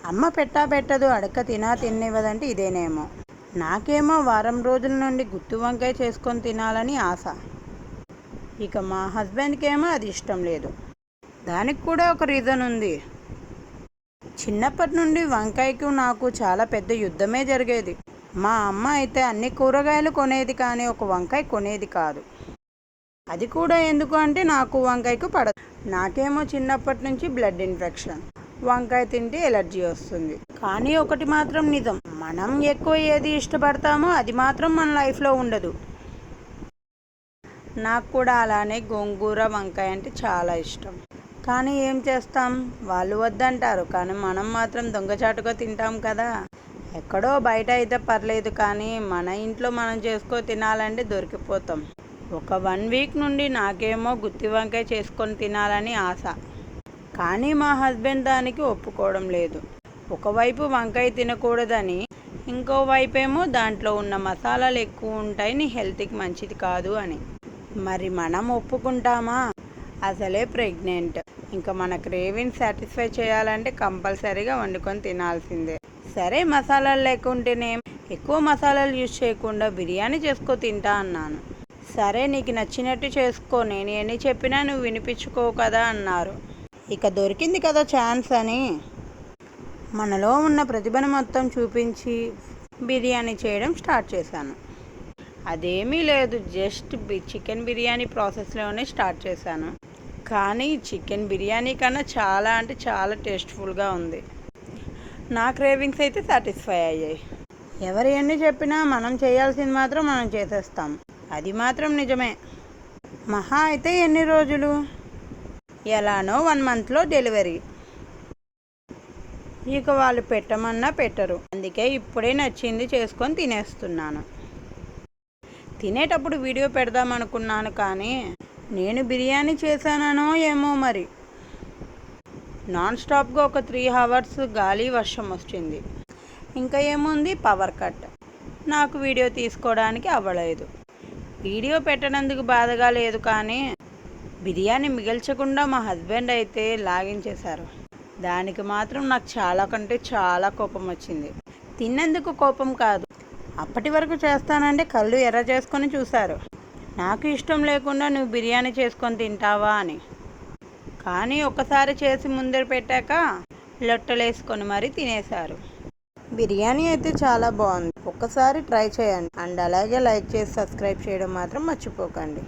అమ్మ పెట్టదు అడక్క తినివ్వదంటే ఇదేనేమో. నాకేమో వారం రోజుల నుండి గుత్తి వంకాయ చేసుకొని తినాలని ఆశ. ఇక మా హస్బెండ్కేమో అది ఇష్టం లేదు. దానికి కూడా ఒక రీజన్ ఉంది. చిన్నప్పటి నుండి వంకాయకు నాకు చాలా పెద్ద యుద్ధమే జరిగేది. మా అమ్మ అయితే అన్ని కూరగాయలు కొనేది కానీ ఒక వంకాయ కొనేది కాదు. అది కూడా ఎందుకు అంటే నాకు వంకాయకు పడదు. నాకేమో చిన్నప్పటి నుంచి బ్లడ్ ఇన్ఫెక్షన్. వంకాయ తింటే ఎలర్జీ వస్తుంది. కానీ ఒకటి మాత్రం నిజం, మనం ఎక్కువ ఏది ఇష్టపడతామో అది మాత్రం మన లైఫ్లో ఉండదు. నాకు కూడా అలానే గోంగూర వంకాయ అంటే చాలా ఇష్టం. కానీ ఏం చేస్తాం, వాళ్ళు వద్దంటారు కానీ మనం మాత్రం దొంగచాటుగా తింటాం కదా. ఎక్కడో బయట అయితే పర్లేదు కానీ మన ఇంట్లో మనం చేసుకొని తినాలంటే దొరికిపోతాం. ఒక 1 వీక్ నుండి నాకేమో గుత్తి వంకాయ చేసుకొని తినాలని ఆశ. కానీ మా హస్బెండ్ దానికి ఒప్పుకోవడం లేదు. ఒకవైపు వంకాయ తినకూడదని, ఇంకోవైపు ఏమో దాంట్లో ఉన్న మసాలాలు ఎక్కువ ఉంటాయి, నీ హెల్త్కి మంచిది కాదు అని. మరి మనం ఒప్పుకుంటామా? అసలే ప్రెగ్నెంట్. ఇంకా మన క్రేవింగ్ సాటిస్ఫై చేయాలంటే కంపల్సరీగా వండుకొని తినాల్సిందే. సరే మసాలాలు లేకుంటేనే, ఎక్కువ మసాలాలు యూజ్ చేయకుండా బిర్యానీ చేసుకో తింటా అన్నాను. సరే నీకు నచ్చినట్టు చేసుకో, నేను ఎన్ని చెప్పినా నువ్వు వినిపించుకోవు కదా అన్నారు. ఇక దొరికింది కదా ఛాన్స్ అని మనలో ఉన్న ప్రతిభను మొత్తం చూపించి బిర్యానీ చేయడం స్టార్ట్ చేశాను. అదేమీ లేదు, జస్ట్ చికెన్ బిర్యానీ ప్రాసెస్లోనే స్టార్ట్ చేశాను. కానీ చికెన్ బిర్యానీ కన్నా చాలా అంటే చాలా టేస్ట్ఫుల్గా ఉంది. నా క్రేవింగ్స్ అయితే సాటిస్ఫై అయ్యాయి. ఎవరు ఎన్ని చెప్పినా మనం చేయాల్సింది మాత్రం మనం చేసేస్తాం, అది మాత్రం నిజమే. మహా అయితే ఎన్ని రోజులు, ఎలానో 1 మంత్లో డెలివరీ. ఇక వాళ్ళు పెట్టమన్నా పెట్టరు. అందుకే ఇప్పుడే నచ్చింది చేసుకొని తినేస్తున్నాను. తినేటప్పుడు వీడియో పెడదామనుకున్నాను కానీ నేను బిర్యానీ చేశానో ఏమో మరి. నాన్ స్టాప్గా ఒక 3 అవర్స్ గాలి వర్షం వచ్చింది. ఇంకా ఏముంది, పవర్ కట్. నాకు వీడియో తీసుకోవడానికి అవ్వలేదు. వీడియో పెట్టనందుకు బాధగా లేదు కానీ బిర్యానీ మిగల్చకుండా మా హస్బెండ్ అయితే లాగించేశారు. దానికి మాత్రం నాకు చాలా కంటే చాలా కోపం వచ్చింది. తిన్నందుకు కోపం కాదు, అప్పటి వరకు చేస్తానంటే కళ్ళు ఎర్ర చేసుకొని చూశారు. నాకు ఇష్టం లేకుండా నువ్వు బిర్యానీ చేసుకొని తింటావా అని. కానీ ఒక్కసారి చేసి ముందర పెట్టాక లొట్టలేసుకొని మరీ తినేశారు. బిర్యానీ అయితే చాలా బాగుంది, ఒక్కసారి ట్రై చేయండి. అండ్ అలాగే లైక్ చేసి సబ్స్క్రైబ్ చేయడం మాత్రం మర్చిపోకండి.